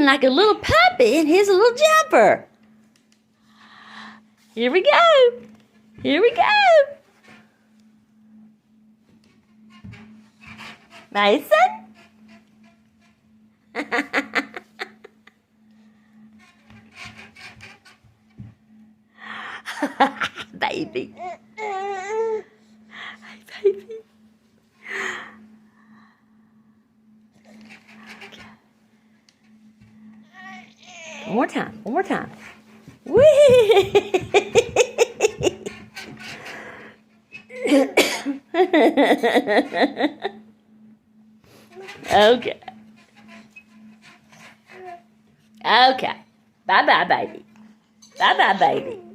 acting like a little puppy in his little jumper. Here we go. Here we go. Mason? Baby. Hey, baby. Okay. One more time. One more time. Whee! Okay. Okay. Bye-bye, baby. Bye-bye, baby.